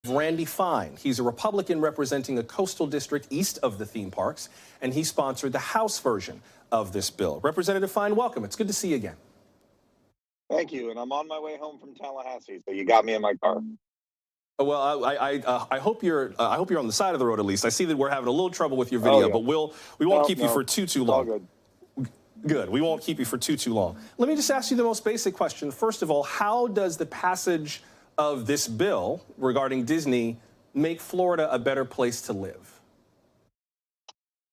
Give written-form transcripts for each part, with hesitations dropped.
Randy Fine. He's a Republican representing a coastal district east of the theme parks, and he sponsored the House version of this bill. Representative Fine, welcome. It's good to see you again. Thank you, and I'm on my way home from Tallahassee, so you got me in my car. Well, I hope you're on the side of the road at least. I see that we're having a little trouble with your video, but we won't keep you for too long. All good. Good. We won't keep you for too long. Let me just ask you the most basic question. First of all, how does the passage of this bill regarding Disney make Florida a better place to live?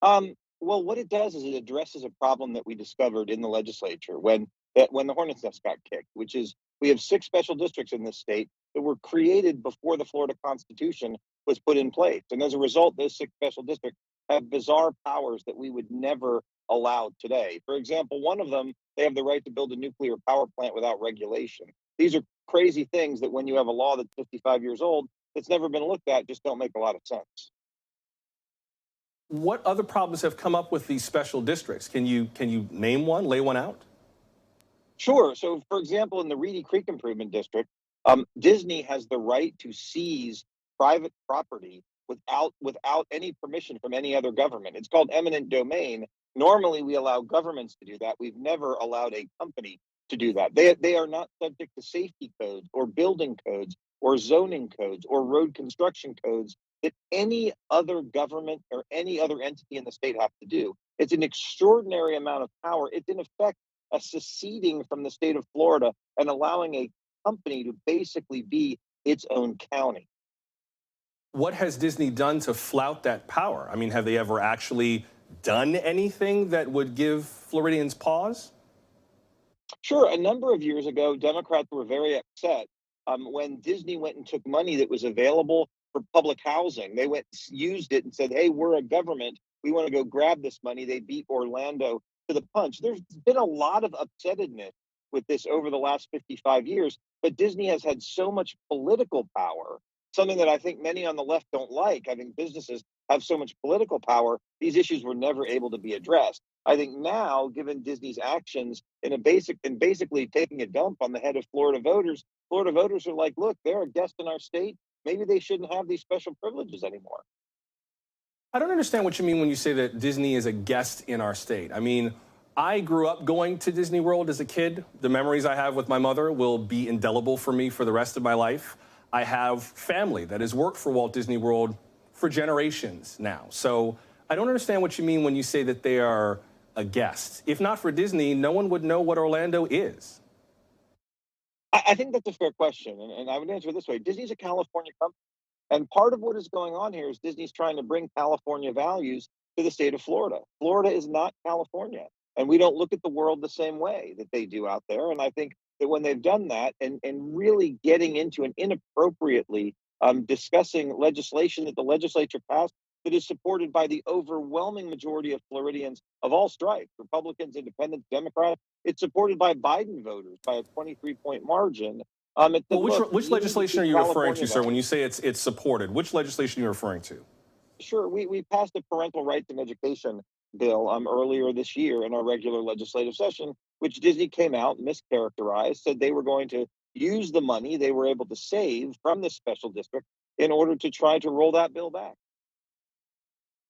Well, what it does is it addresses a problem that we discovered in the legislature when the hornet's nest got kicked, which is we have 6 special districts in this state that were created before the Florida Constitution was put in place. And as a result, those 6 special districts have bizarre powers that we would never allow today. For example, one of them, they have the right to build a nuclear power plant without regulation. These are crazy things that when you have a law that's 55 years old, that's never been looked at, just don't make a lot of sense. What other problems have come up with these special districts? Can you name one, lay one out? Sure. So, for example, in the Reedy Creek Improvement District, Disney has the right to seize private property without any permission from any other government. It's called eminent domain. Normally, we allow governments to do that. We've never allowed a company to do that. They are not subject to safety codes or building codes or zoning codes or road construction codes that any other government or any other entity in the state have to do. It's an extraordinary amount of power. It's in effect a seceding from the state of Florida and allowing a company to basically be its own county. What has Disney done to flout that power? I mean, have they ever actually done anything that would give Floridians pause? Sure. A number of years ago, Democrats were very upset when Disney went and took money that was available for public housing. They went and used it and said, hey, we're a government. We want to go grab this money. They beat Orlando to the punch. There's been a lot of upsetness with this over the last 55 years, but Disney has had so much political power, something that I think many on the left don't like. Having businesses have so much political power, these issues were never able to be addressed. I think now, given Disney's actions in basically taking a dump on the head of Florida voters are like, look, they're a guest in our state. Maybe they shouldn't have these special privileges anymore. I don't understand what you mean when you say that Disney is a guest in our state. I mean, I grew up going to Disney World as a kid. The memories I have with my mother will be indelible for me for the rest of my life. I have family that has worked for Walt Disney World for generations now. So I don't understand what you mean when you say that they are a guest. If not for Disney, no one would know what Orlando is. I think that's a fair question, and I would answer it this way. Disney's a California company, and part of what is going on here is Disney's trying to bring California values to the state of Florida. Florida is not California, and we don't look at the world the same way that they do out there. And I think that when they've done that and really getting into and inappropriately discussing legislation that the legislature passed that is supported by the overwhelming majority of Floridians of all stripes, Republicans, Independents, Democrats. It's supported by Biden voters by a 23-point margin. Which legislation are you referring to, sir, when you say it's supported? Which legislation are you referring to? Sure. We passed a parental rights in education bill earlier this year in our regular legislative session, which Disney came out, mischaracterized, said they were going to use the money they were able to save from this special district in order to try to roll that bill back.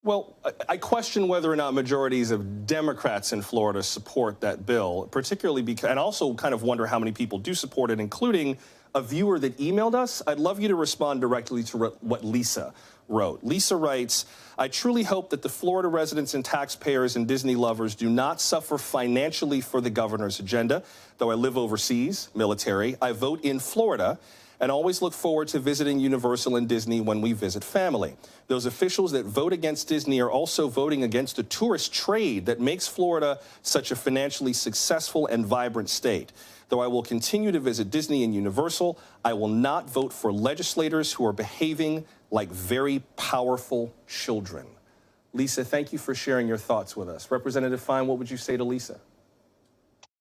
Well, I question whether or not majorities of Democrats in Florida support that bill, particularly because, and also kind of wonder how many people do support it, including a viewer that emailed us. I'd love you to respond directly to what Lisa wrote. Lisa writes, I truly hope that the Florida residents and taxpayers and Disney lovers do not suffer financially for the governor's agenda. Though I live overseas, military, I vote in Florida and always look forward to visiting Universal and Disney when we visit family. Those officials that vote against Disney are also voting against the tourist trade that makes Florida such a financially successful and vibrant state. Though I will continue to visit Disney and Universal, I will not vote for legislators who are behaving like very powerful children. Lisa, thank you for sharing your thoughts with us. Representative Fine, what would you say to Lisa?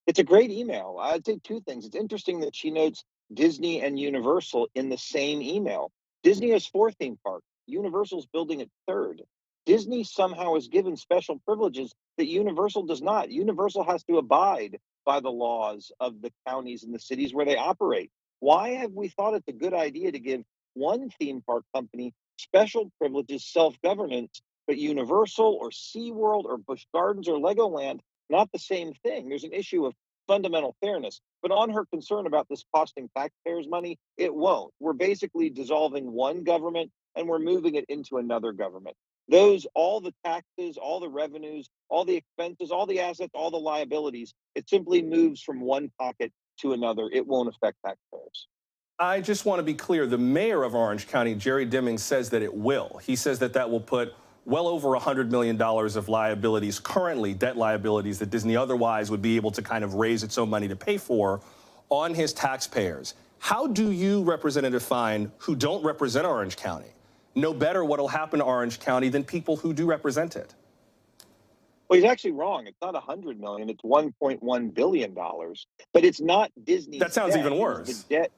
It's a great email. I'd say 2 things. It's interesting that she notes Disney and Universal in the same email. Disney has 4 theme parks. Universal's building its 3rd. Disney somehow is given special privileges that Universal does not. Universal has to abide by the laws of the counties and the cities where they operate. Why have we thought it's a good idea to give one theme park company special privileges, self-governance, but Universal or SeaWorld or Busch Gardens or Legoland, not the same thing. There's an issue of fundamental fairness. But on her concern about this costing taxpayers money, it won't. We're basically dissolving one government and we're moving it into another government. Those, all the taxes, all the revenues, all the expenses, all the assets, all the liabilities, it simply moves from one pocket to another. It won't affect taxpayers. I just want to be clear. The mayor of Orange County, Jerry Dimming, says that it will. He says that that will put well over $100 million of liabilities, currently debt liabilities that Disney otherwise would be able to kind of raise its own money to pay for, on his taxpayers. How do you, Representative Fine, who don't represent Orange County, know better what will happen to Orange County than people who do represent it? Well, he's actually wrong. It's not $100 million. It's $1.1 billion. But it's not Disney's That sounds debt. even worse. The debt.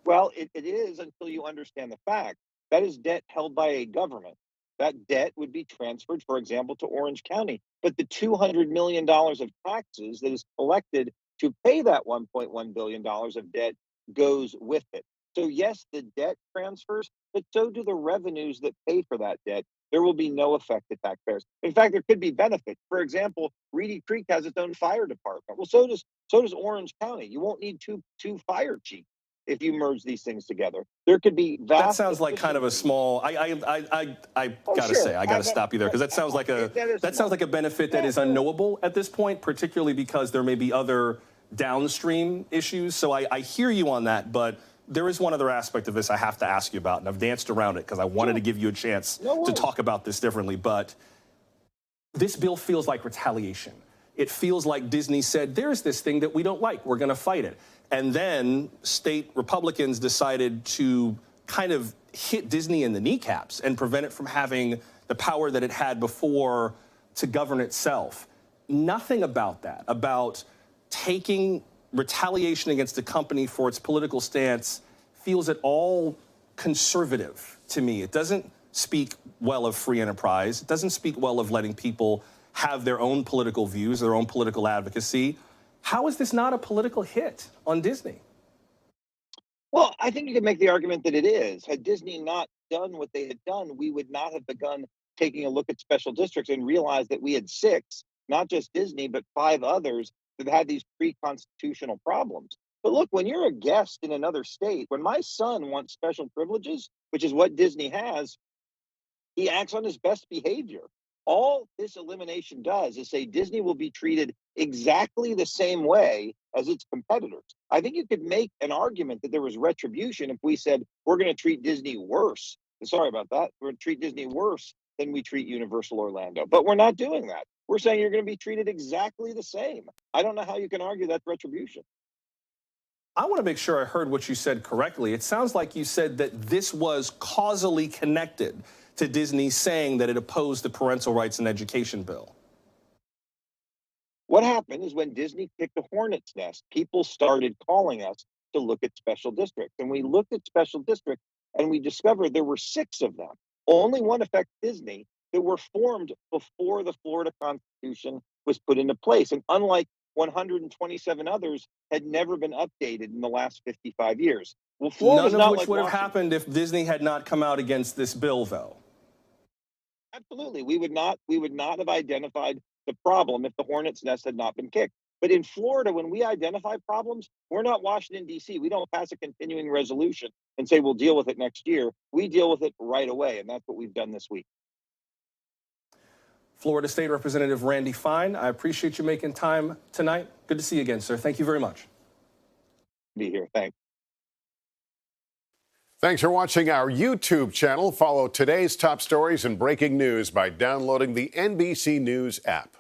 Well, it is until you understand the fact. That is debt held by a government. That debt would be transferred, for example, to Orange County. But the $200 million of taxes that is collected to pay that $1.1 billion of debt goes with it. So yes, the debt transfers, but so do the revenues that pay for that debt. There will be no effect to taxpayers. In fact, there could be benefits. For example, Reedy Creek has its own fire department. Well, so does Orange County. You won't need two fire chiefs if you merge these things together. There could be vast. That sounds like kind of a small. I gotta say, I gotta stop you there, because that sounds like a benefit that is unknowable at this point, particularly because there may be other downstream issues. So I hear you on that, but there is one other aspect of this I have to ask you about, and I've danced around it because I wanted to give you a chance to talk about this differently. But this bill feels like retaliation. It feels like Disney said, there's this thing that we don't like, we're going to fight it. And then state Republicans decided to kind of hit Disney in the kneecaps and prevent it from having the power that it had before to govern itself. Nothing about that, about taking retaliation against a company for its political stance, feels at all conservative to me. It doesn't speak well of free enterprise. It doesn't speak well of letting people have their own political views, their own political advocacy. How is this not a political hit on Disney? Well, I think you can make the argument that it is. Had Disney not done what they had done, we would not have begun taking a look at special districts and realized that we had six, not just Disney, but five others that had these pre-constitutional problems. But look, when you're a guest in another state, when my son wants special privileges, which is what Disney has, he acts on his best behavior. All this elimination does is say Disney will be treated exactly the same way as its competitors. I think you could make an argument that there was retribution if we said we're going to treat Disney worse. Sorry about that. We're going to treat Disney worse than we treat Universal Orlando. But we're not doing that. We're saying you're going to be treated exactly the same. I don't know how you can argue that's retribution. I want to make sure I heard what you said correctly. It sounds like you said that this was causally connected to Disney saying that it opposed the parental rights and education bill. What happened is when Disney kicked the hornet's nest, people started calling us to look at special districts. And we looked at special districts and we discovered there were six of them. Only one affects Disney that were formed before the Florida Constitution was put into place. And unlike 127 others, had never been updated in the last 55 years. Well, Florida's none of not which like would have Washington. happened if Disney had not come out against this bill, though. Absolutely. We would not have identified the problem if the hornet's nest had not been kicked. But in Florida, when we identify problems, we're not Washington, D.C. We don't pass a continuing resolution and say we'll deal with it next year. We deal with it right away, and that's what we've done this week. Florida State Representative Randy Fine, I appreciate you making time tonight. Good to see you again, sir. Thank you very much. Be here. Thanks. Thanks for watching our YouTube channel. Follow today's top stories and breaking news by downloading the NBC News app.